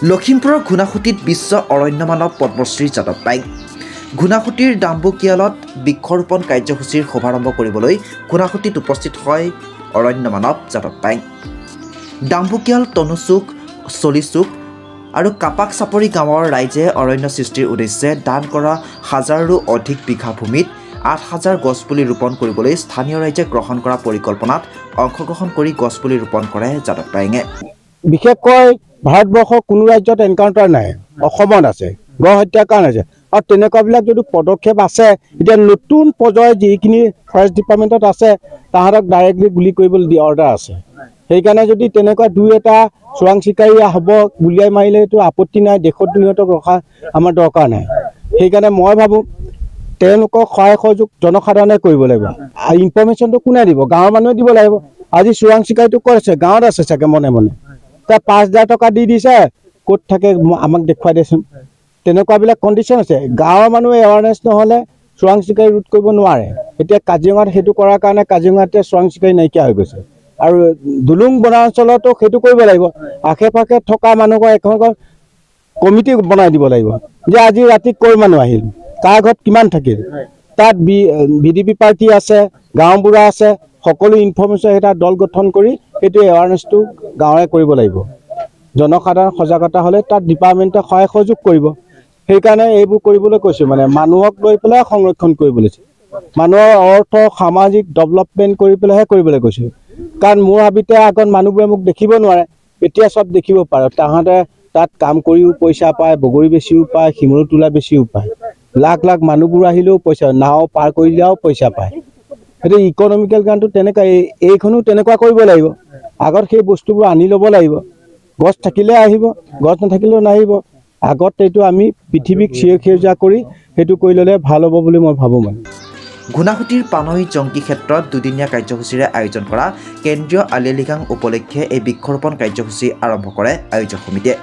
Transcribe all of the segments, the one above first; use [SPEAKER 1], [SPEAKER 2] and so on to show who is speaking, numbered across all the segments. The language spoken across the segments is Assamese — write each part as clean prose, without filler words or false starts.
[SPEAKER 1] লখিমপুৰৰ ঘুনাসুতিত বিশ্ব অৰণ্য মানৱ পদ্মশ্ৰী যাদৱ পায়েং। ঘুনাসুতিৰ ডাম্বুকিয়ালত বৃক্ষৰোপণ কাৰ্যসূচীৰ শুভাৰম্ভ কৰিবলৈ ঘুনাসুতিত উপস্থিত হয় অৰণ্য মানৱ যাদৱ পায়েং। ডাম্বুকিয়াল, তনুচুক, চলিচুক আৰু কাপাক চাপৰি গাঁৱৰ ৰাইজে অৰণ্য সৃষ্টিৰ উদ্দেশ্যে দান কৰা হাজাৰৰো অধিক বিঘা ভূমিত ৮,০০০ গছপুলি ৰোপণ কৰিবলৈ স্থানীয় ৰাইজে গ্ৰহণ কৰা পৰিকল্পনাত অংশগ্ৰহণ কৰি গছপুলি ৰোপণ কৰে যাদৱ পায়েঙে।
[SPEAKER 2] বিশেষকৈ ভাৰতবৰ্ষৰ কোনো ৰাজ্যত এনকাউণ্টাৰ নাই, অসমত আছে, গড় হত্যাকাণ্ড আছে। আৰু তেনেকুৱাবিলাক যদি পদক্ষেপ আছে, এতিয়া নতুন পৰ্যায়ত যিখিনি ফৰেষ্ট ডিপাৰ্টমেণ্টত আছে তাহাঁতক ডাইৰেক্টলি গুলি কৰিবলৈ দিয়া অৰ্ডাৰ আছে। সেইকাৰণে যদি তেনেকুৱা দুই এটা চোৰাং চিকাৰী হ'ব, গুলিয়াই মাৰিলে এইটো আপত্তি নাই, দেশত সিহঁতক ৰখা আমাৰ দৰকাৰ নাই। সেইকাৰণে মই ভাবোঁ তেওঁলোকক সহায় সহযোগ জনসাধাৰণে কৰিব লাগিব। আৰু ইনফৰমেশ্যনটো কোনে দিব? গাঁৱৰ মানুহে দিব লাগিব। আজি চোৰাং চিকাৰীটো ক'ত আছে? গাঁৱত আছে চাগে মনে মনে। তাত ৫,০০০ টকা দি দিছে, ক'ত থাকে আমাক দেখুৱাই দেচোন। তেনেকুৱাবিলাক কণ্ডিশ্যন আছে। গাঁৱৰ মানুহে এৱাৰনেছ নহ'লে চোৰাং চিকাৰী ৰোধ কৰিব নোৱাৰে। এতিয়া কাজিৰঙাত সেইটো কৰাৰ কাৰণে কাজিৰঙাতে চোৰাং চিকাৰী নাইকিয়া হৈ গৈছে। আৰু দুলুং বনাঞ্চলতো সেইটো কৰিব লাগিব। আশে পাশে থকা মানুহক এখন কমিটি বনাই দিব লাগিব যে আজি ৰাতি ক'ৰ মানুহ আহিল, কাৰ ঘৰত কিমান থাকিল। তাত VDP পাৰ্টি আছে, গাঁওবুঢ়া আছে, সকলো ইনফৰমেশ্যন এটা দল গঠন কৰি সেইটো এৱাৰনেছটো গাঁৱে কৰিব লাগিব। জনসাধাৰণ সজাগতা হ'লে তাত ডিপাৰ্টমেণ্টে সহায় সহযোগ কৰিব। সেইকাৰণে এইবোৰ কৰিবলৈ কৈছোঁ, মানে মানুহক লৈ পেলাই সংৰক্ষণ কৰিবলৈ, মানুহৰ অৰ্থ সামাজিক ডেভেলপমেণ্ট কৰি পেলাইহে কৰিবলৈ কৈছোঁ। কাৰণ মোৰ হাবিতে আগত মানুহবোৰে মোক দেখিব নোৱাৰে, এতিয়া চব দেখিব পাৰে। তাহাঁতে তাত কাম কৰিও পইচা পায়, বগৰী বেচিও পায়, শিমলু তোলা বেচিও পায়। লাখ লাখ মানুহবোৰ আহিলেও পইচা, নাও পাৰ কৰি দিলেও পইচা পায়। সেইটো ইকনমিকেল গানটো তেনেকুৱা, এইখনো তেনেকুৱা কৰিব লাগিব। আগত সেই বস্তুবোৰ আনি ল'ব লাগিব। গছ থাকিলে আহিব, গছ নাথাকিলেও নাহিব। আগত এইটো আমি পৃথিৱীক সেউজীয়া কৰি সেইটো কৰি ল'লে ভাল হ'ব বুলি মই ভাবোঁ। মানে
[SPEAKER 1] ঘুনাসুতিৰ পানৈ জংকী ক্ষেত্ৰত দুদিনীয়া কাৰ্যসূচীৰে আয়োজন কৰা কেন্দ্ৰীয় আলি আই লৃগাং উপলক্ষে এই বৃক্ষৰোপণ কাৰ্যসূচী আৰম্ভ কৰে আয়োজক সমিতিয়ে।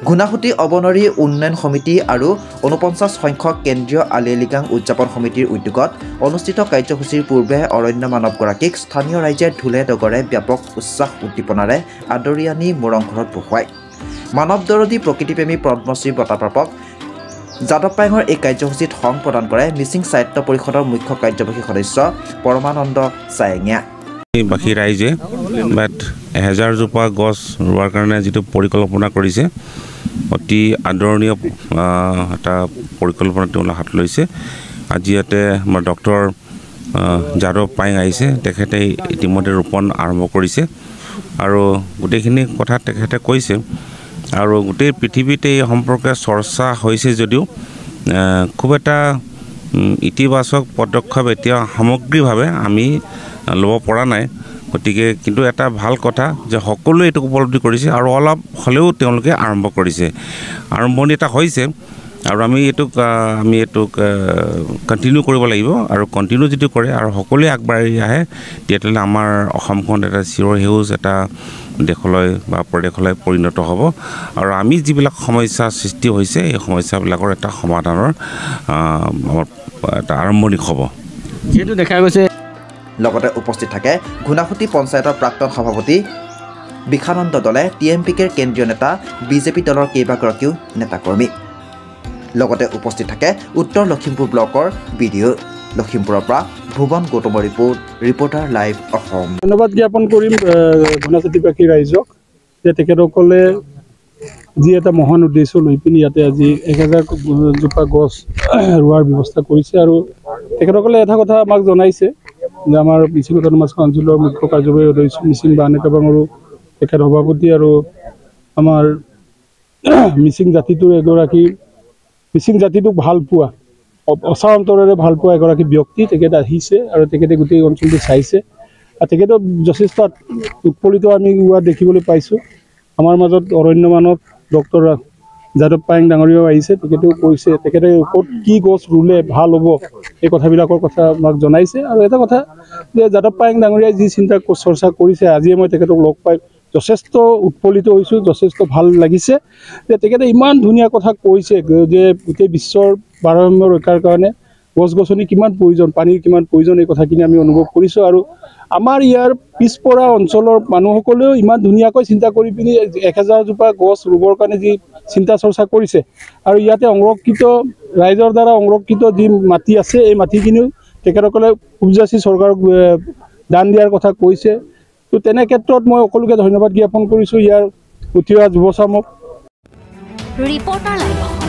[SPEAKER 1] ঘুনাসুতি অবনৰী উন্নয়ন সমিতি আৰু ৪৯ সংখ্যক কেন্দ্ৰীয় আলি আই লৃগাং উদযাপন সমিতিৰ উদ্যোগত অনুষ্ঠিত কাৰ্যসূচীৰ পূৰ্বে অৰণ্য মানৱগৰাকীক স্থানীয় ৰাইজে ঢোলে ডগৰে ব্যাপক উচ্ছাস উদ্দীপনাৰে আদৰি আনি মোৰংঘৰত বহুৱায়। মানৱ দৰদী প্ৰকৃতিপ্ৰেমী পদ্মশ্ৰী বঁটাপ্ৰাপক যাদৱ পায়েঙৰ এই কাৰ্যসূচীত সং প্ৰদান কৰে মিচিং সাহিত্য পৰিষদৰ মুখ্য কাৰ্যবাহী সদস্য পৰমানন্দ চায়েঙীয়া।
[SPEAKER 3] বাকী ৰাইজে ১,০০০ জোপা গছ ৰোৱাৰ কাৰণে যিটো পৰিকল্পনা কৰিছে, অতি আদৰণীয় এটা পৰিকল্পনা তেওঁলোকে হাত লৈছে। আজি ইয়াতে আমাৰ ডক্টৰ যাদৱ পায়েং আহিছে, তেখেতে ইতিমধ্যে ৰোপণ আৰম্ভ কৰিছে আৰু গোটেইখিনি কথা তেখেতে কৈছে। আৰু গোটেই পৃথিৱীতে এই সম্পৰ্কে চৰ্চা হৈছে যদিও খুব এটা ইতিবাচক পদক্ষেপ এতিয়া সামগ্ৰিকভাৱে আমি ল'ব পৰা নাই। গতিকে কিন্তু এটা ভাল কথা যে সকলোৱে এইটো উপলব্ধি কৰিছে আৰু অলপ হ'লেও তেওঁলোকে আৰম্ভ কৰিছে। আৰম্ভণি এটা হৈছে আৰু আমি এইটোক কণ্টিনিউ কৰিব লাগিব। আৰু কণ্টিনিউ যদি কৰে আৰু সকলোৱে আগবাঢ়ি আহে, তেতিয়াহ'লে আমাৰ অসমখন এটা চিৰসেউজ এটা দেশলৈ বা প্ৰদেশলৈ পৰিণত হ'ব। আৰু আমি যিবিলাক সমস্যা সৃষ্টি হৈছে, এই সমস্যাবিলাকৰ এটা সমাধানৰ এটা আৰম্ভণি হ'ব,
[SPEAKER 2] যিহেতু দেখা গৈছে।
[SPEAKER 1] লগতে উপস্থিত থাকে ঘুনাসুতি পঞ্চায়তৰ প্ৰাক্তন সভাপতি বিশানন্দ দলে, TMPKৰ কেন্দ্ৰীয় নেতা, BJP দলৰ কেইবাগৰাকীও নেতাকৰ্মী। লগতে উপস্থিত থাকে উত্তৰ লখিমপুৰ ব্লকৰ BDO। লখিমপুৰৰ পৰা ভুৱন গৌতমৰ ৰিপৰ্টাৰ লাইভ অসম।
[SPEAKER 4] ধন্যবাদ জ্ঞাপন কৰিম ঘুনাসুতিবাসী ৰাইজক যে তেখেতসকলে যি এটা মহান উদ্দেশ্য লৈ পিনি ইয়াতে আজি ১,০০০ জোপা গছ ৰোৱাৰ ব্যৱস্থা কৰিছে। আৰু তেখেতসকলে এটা কথা আমাক জনাইছে যে আমাৰ মিচিং অট'নমাছ কাউন্সিলৰ মুখ্য কাৰ্যবাহী সদস্য মিচিং বানে কাবাঙৰো তেখেত সভাপতি আৰু আমাৰ মিচিং জাতিটোৰ এগৰাকী, মিচিং জাতিটোক ভাল পোৱা, অচাৰ অন্তৰেৰে ভাল পোৱা এগৰাকী ব্যক্তি তেখেত আহিছে আৰু তেখেতে গোটেই অঞ্চলটো চাইছে। আৰু তেখেতক যথেষ্ট উৎফুল্লিত আমি দেখিবলৈ পাইছোঁ। আমাৰ মাজত অৰণ্য মানৱ ডক্টৰ যাদৱ পায়েং ডাঙৰীয়াও আহিছে, তেখেতেও কৈছে তেখেতে ক'ত কি গছ ৰুলে ভাল হ'ব এই কথাবিলাকৰ কথা আমাক জনাইছে। আৰু এটা কথা যে যাদৱ পায়েং ডাঙৰীয়াই যি চিন্তা চৰ্চা কৰিছে, আজিয়ে মই তেখেতক লগ পাই যথেষ্ট উৎফুল্লিত হৈছোঁ, যথেষ্ট ভাল লাগিছে যে তেখেতে ইমান ধুনীয়া কথা কৈছে যে গোটেই বিশ্বৰ ভাৰসাম্য ৰক্ষাৰ কাৰণে গছ গছনি কিমান প্ৰয়োজন, পানীৰ কিমান প্ৰয়োজন, এই কথাখিনি আমি অনুভৱ কৰিছোঁ। আৰু আমাৰ ইয়াৰ পিছপৰা অঞ্চলৰ মানুহসকলেও ইমান ধুনীয়াকৈ চিন্তা কৰি পিনি 1000 জোপা গছ ৰুবৰ কাৰণে যি চিন্তা চৰ্চা কৰিছে আৰু ইয়াতে সংৰক্ষিত ৰাইজৰ দ্বাৰা সংৰক্ষিত যি মাটি আছে এই মাটিখিনিও তেখেতসকলে উপজাতি চৰকাৰক দান দিয়াৰ কথা কৈছে। তো তেনে ক্ষেত্ৰত মই সকলোকে ধন্যবাদ জ্ঞাপন কৰিছোঁ ইয়াৰ উঠি অহা যুৱ চামক।
[SPEAKER 5] Reporter live.